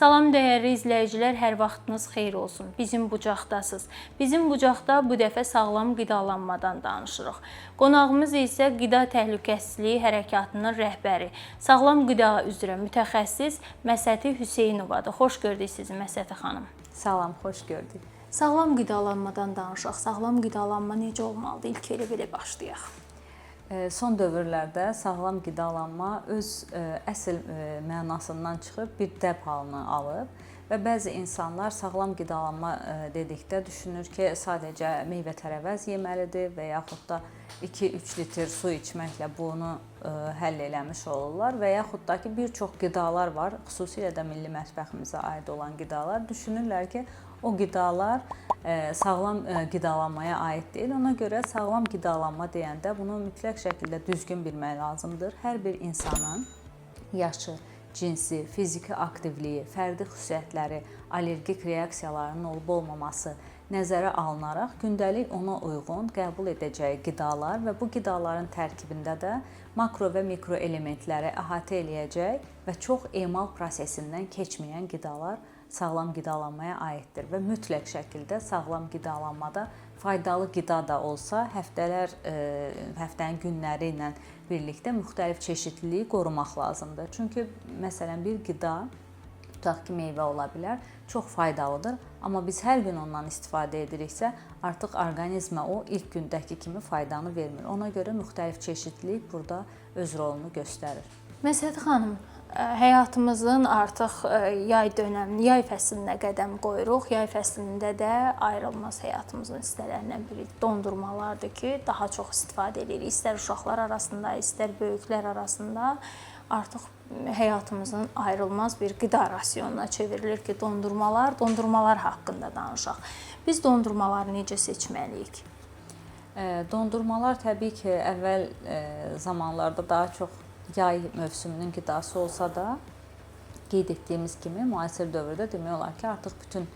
Salam dəyərli izləyicilər, hər vaxtınız xeyir olsun. Bizim bucaqdasınız. Bizim bucaqda bu dəfə sağlam qidalanmadan danışırıq. Qonağımız isə qida təhlükəsizliyi hərəkatının rəhbəri, sağlam qida üzrə mütəxəssis Məsəti Hüseynovadır. Xoş gördük sizi Məsəti xanım. Salam, xoş gördük. Sağlam qidalanmadan danışaq. Sağlam qidalanma necə olmalıdır? İlk belə başlayaq. Son dövrlərdə sağlam qidalanma öz əsl mənasından çıxıb bir dəb halını alıb və bəzi insanlar sağlam qidalanma dedikdə düşünür ki, sadəcə meyvə-tərəvəz yeməlidir və yaxud da 2-3 litr su içməklə bunu həll eləmiş olurlar və yaxud da ki, bir çox qidalar var, xüsusilə də milli mətbəximizə aid olan qidalar. Düşünürlər ki, o qidalar sağlam qidalanmaya aid deyil. Ona görə sağlam qidalanma deyəndə bunu mütləq şəkildə düzgün bilmək lazımdır. Hər bir insanın yaşı, cinsi, fiziki aktivliyi, fərdi xüsusiyyətləri, allergik reaksiyalarının olub-olmaması nəzərə alınaraq gündəlik ona uyğun qəbul edəcəyi qidalar və bu qidaların tərkibində də makro və mikro elementləri əhatə eləyəcək və çox emal prosesindən keçməyən qidalar sağlam qidalanmaya aiddir və mütləq şəkildə sağlam qidalanmada faydalı qida da olsa, həftənin günləri ilə birlikdə müxtəlif çeşidliliyi qorumaq lazımdır. Çünki məsələn bir qida, tutaq ki, meyvə ola bilər, çox faydalıdır, amma biz hər gün ondan istifadə ediriksə, artıq orqanizmə o ilk gündəki kimi faydanı vermir. Ona görə müxtəlif çeşidlilik burada öz rolunu göstərir. Məsəti xanım, həyatımızın artıq yay fəslinə qədəm qoyuruq. Yay fəslində də ayrılmaz həyatımızın hissələrindən biri dondurmalardır ki, daha çox istifadə edirik. İstər uşaqlar arasında, istər böyüklər arasında artıq həyatımızın ayrılmaz bir qida rasionuna çevrilir ki, dondurmalar haqqında danışaq. Biz dondurmaları necə seçməliyik? Dondurmalar təbii ki, əvvəl zamanlarda daha çox yay mövsümünün qidası olsa da, qeyd etdiyimiz kimi müasir dövrdə demək olar ki, artıq bütün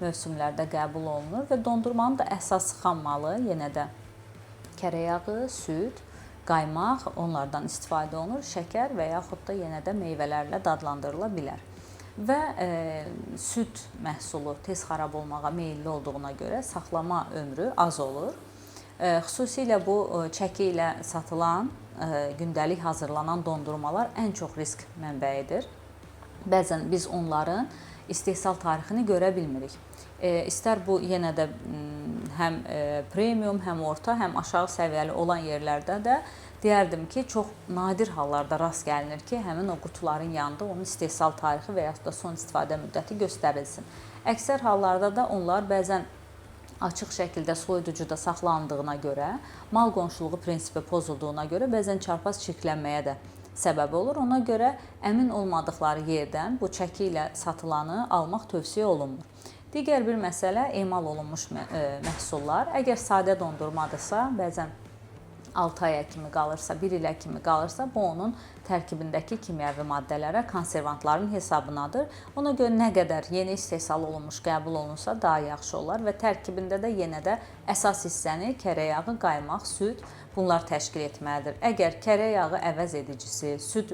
mövsümlərdə qəbul olunur və dondurmanın da əsas xammalı yenə də kərə yağı, süd, qaymaq, onlardan istifadə olunur, şəkər və yaxud da yenə də meyvələrlə dadlandırıla bilər. Və süd məhsulu tez xarab olmağa meyilli olduğuna görə saxlama ömrü az olur. Xüsusilə bu çəki ilə satılan, gündəlik hazırlanan dondurmalar ən çox risk mənbəyidir. Bəzən biz onların istehsal tarixini görə bilmirik. İstər bu yenə də həm premium, həm orta, həm aşağı səviyyəli olan yerlərdə də deyərdim ki, çox nadir hallarda rast gəlinir ki, həmin o qutuların yanında onun istehsal tarixi və yaxud da son istifadə müddəti göstərilsin. Əksər hallarda da onlar bəzən açıq şəkildə soyuducuda saxlandığına görə, mal qonşuluğu prinsipi pozulduğuna görə bəzən çarpaz çirklənməyə də səbəb olur. Ona görə əmin olmadıqları yerdən bu çəki ilə satılanı almaq tövsiyə olunmur. Digər bir məsələ emal olunmuş məhsullar. Əgər sadə dondurmadırsa, bəzən 6 aya kimi qalırsa, 1 ilə kimi qalırsa, bu onun tərkibindəki kimyəvi maddələrə, konservantların hesabınadır. Ona görə nə qədər yeni istehsal olunmuş, qəbul olunsa daha yaxşı olar və tərkibində də yenə də əsas hissəni kərə yağı, qaymaq, süd bunlar təşkil etməlidir. Əgər kərə yağı əvəz edicisi, süd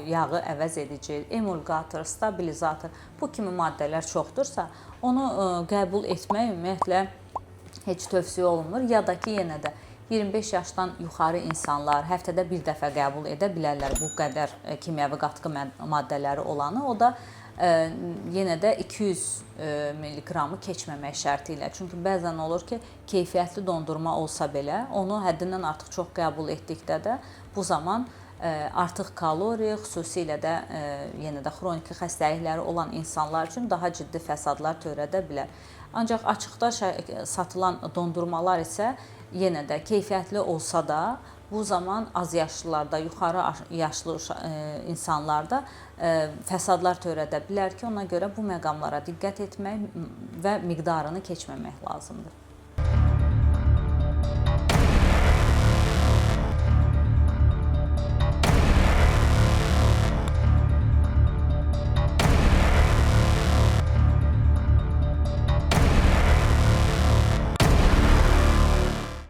yağı əvəz edici, emulqator, stabilizator bu kimi maddələr çoxdursa, onu qəbul etmək ümumiyyətlə heç tövsiyə olunmur. Ya da ki, yenə də 25 yaşdan yuxarı insanlar həftədə bir dəfə qəbul edə bilərlər bu qədər kimyəvi qatqı maddələri olanı. O da yenə də 200 milliqramı keçməmək şərti ilə. Çünki bəzən olur ki, keyfiyyətli dondurma olsa belə, onu həddindən artıq çox qəbul etdikdə də bu zaman artıq kalori, xüsusilə də yenə də xroniki xəstəlikləri olan insanlar üçün daha ciddi fəsadlar törədə bilər. Ancaq açıqda satılan dondurmalar isə yenə də keyfiyyətli olsa da, bu zaman az yaşlılarda, yuxarı yaşlı insanlarda fəsadlar törədə bilər ki, ona görə bu məqamlara diqqət etmək və miqdarını keçməmək lazımdır.